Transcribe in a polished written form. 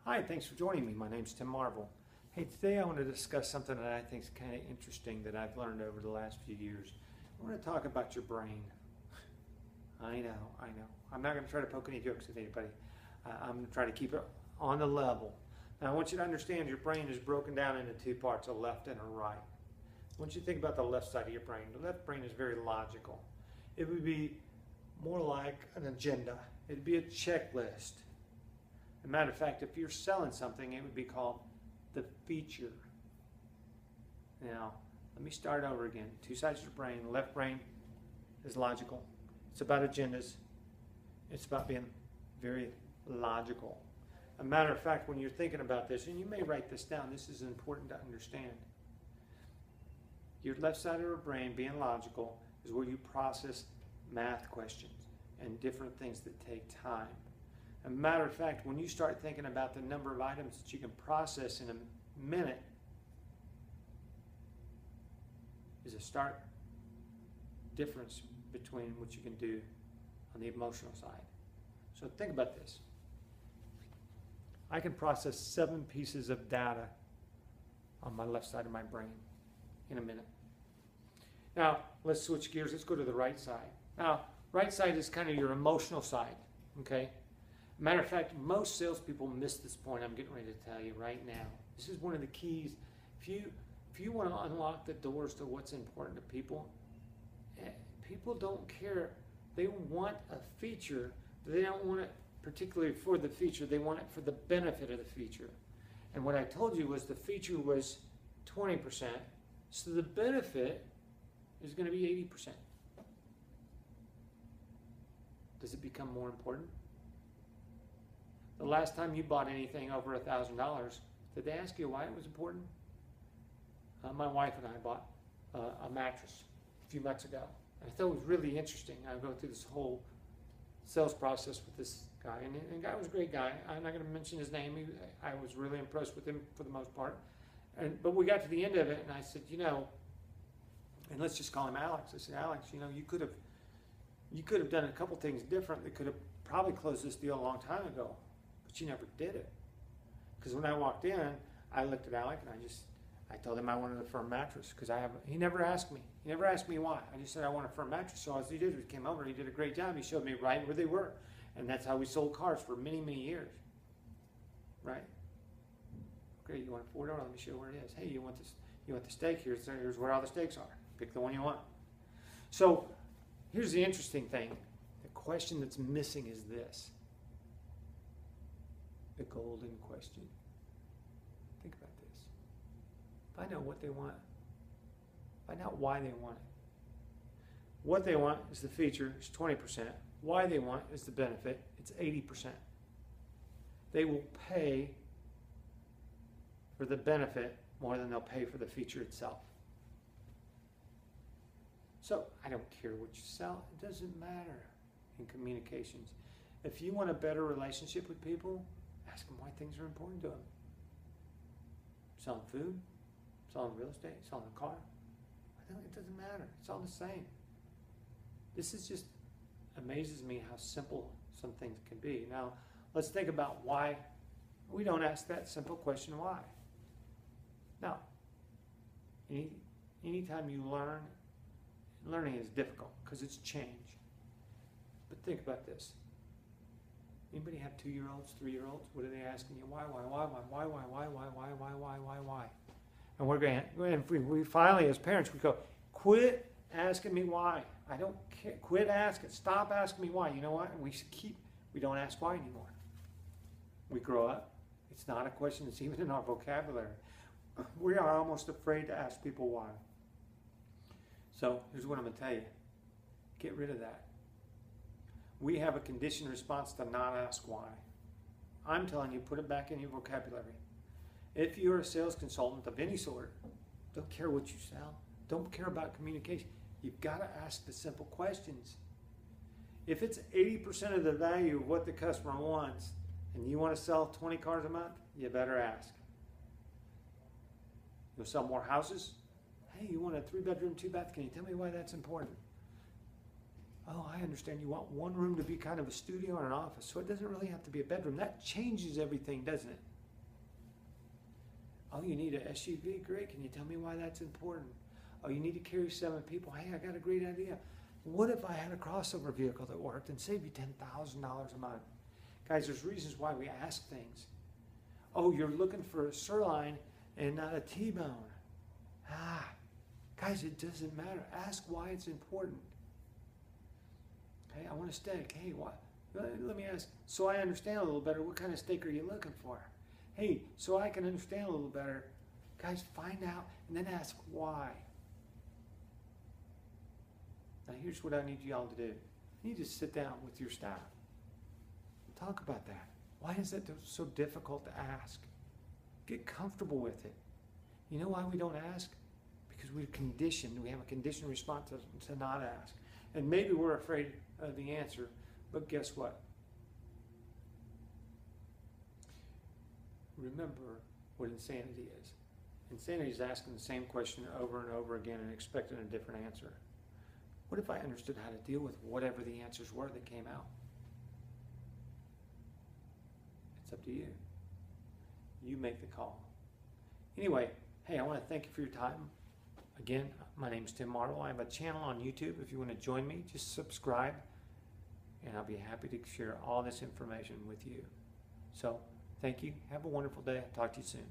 Hi, thanks for joining me. My name's Tim Marvel. Hey, today I want to discuss something that I think is kind of interesting that I've learned over the last few years. I want to talk about your brain. I know. I'm not going to try to poke any jokes at anybody. I'm going to try to keep it on the level. Now, I want you to understand your brain is broken down into two parts, a left and a right. I want you to think about the left side of your brain. The left brain is very logical. It would be more like an agenda. It'd be a checklist. As a matter of fact, if you're selling something, it would be called the feature. Now, let me start over again. Two sides of your brain. The left brain is logical. It's about agendas. It's about being very logical. As a matter of fact, when you're thinking about this, and you may write this down, this is important to understand. Your left side of your brain, being logical, is where you process math questions and different things that take time. As a matter of fact, when you start thinking about the number of items that you can process in a minute, is a stark difference between what you can do on the emotional side. So think about this. I can process 7 pieces of data on my left side of my brain in a minute. Now, let's switch gears. Let's go to the right side. Now, right side is kind of your emotional side, okay? Matter of fact, most salespeople miss this point I'm getting ready to tell you right now. This is one of the keys. If you want to unlock the doors to what's important to people, people don't care. They want a feature, but they don't want it particularly for the feature. They want it for the benefit of the feature. And what I told you was the feature was 20%, so the benefit is going to be 80%. Does it become more important? The last time you bought anything over $1,000, did they ask you why it was important? My wife and I bought a mattress a few months ago. I thought it was really interesting. I go through this whole sales process with this guy, and the guy was a great guy. I'm not going to mention his name. I was really impressed with him for the most part. But we got to the end of it, and I said, and let's just call him Alex. I said, Alex, you could have done a couple things different that could have probably closed this deal a long time ago, but you never did it. Because when I walked in, I looked at Alex and I told him I wanted a firm mattress because he never asked me. He never asked me why. I just said I want a firm mattress. So all he did was came over and he did a great job. He showed me right where they were. And that's how we sold cars for many, many years. Right? Okay, you want a $4? Let me show you where it is. Hey, you want the steak? Here's where all the steaks are. Pick the one you want. So here's the interesting thing. The question that's missing is this. The golden question. Think about this. Find out what they want. Find out why they want it. What they want is the feature, it's 20%. Why they want is the benefit, it's 80%. They will pay for the benefit more than they'll pay for the feature itself. So I don't care what you sell, it doesn't matter in communications. If you want a better relationship with people, ask them why things are important to them. Selling food, selling real estate, selling a car, it doesn't matter. It's all the same. This is just amazes me how simple some things can be. Now, let's think about why we don't ask that simple question, why? Now, anytime you learn, learning is difficult because it's change. But think about this. Anybody have 2-year-olds, 3-year-olds? What are they asking you? Why? And we're going, and we finally, as parents, we go, quit asking me why. I don't care. Quit asking. Stop asking me why. You know what? And we don't ask why anymore. We grow up. It's not a question that's even in our vocabulary. We are almost afraid to ask people why. So here's what I'm going to tell you. Get rid of that. We have a conditioned response to not ask why. I'm telling you, put it back in your vocabulary. If you're a sales consultant of any sort, don't care what you sell. Don't care about communication. You've got to ask the simple questions. If it's 80% of the value of what the customer wants and you want to sell 20 cars a month, you better ask. You'll sell more houses? Hey, you want a 3-bedroom, 2-bath? Can you tell me why that's important? Oh, I understand. You want one room to be kind of a studio and an office, so it doesn't really have to be a bedroom. That changes everything, doesn't it? Oh, you need an SUV? Great. Can you tell me why that's important? Oh, you need to carry 7 people? Hey, I got a great idea. What if I had a crossover vehicle that worked and saved you $10,000 a month? Guys, there's reasons why we ask things. Oh, you're looking for a sirloin and not a T-bone. Guys, it doesn't matter. Ask why it's important. Hey, I want a steak. Hey, what? Let me ask, so I understand a little better, what kind of steak are you looking for? Hey, so I can understand a little better. Guys, find out and then ask why. Now here's what I need y'all to do. You need to sit down with your staff. Talk about that. Why is that so difficult to ask? Get comfortable with it. You know why we don't ask? Because we're conditioned. We have a conditioned response to not ask. And maybe we're afraid of the answer, but guess what? Remember what insanity is. Insanity is asking the same question over and over again and expecting a different answer. What if I understood how to deal with whatever the answers were that came out? It's up to you. You make the call. Anyway, hey, I want to thank you for your time. Again, my name is Tim Marvel. I have a channel on YouTube. If you want to join me, just subscribe, and I'll be happy to share all this information with you. So, thank you. Have a wonderful day. I'll talk to you soon.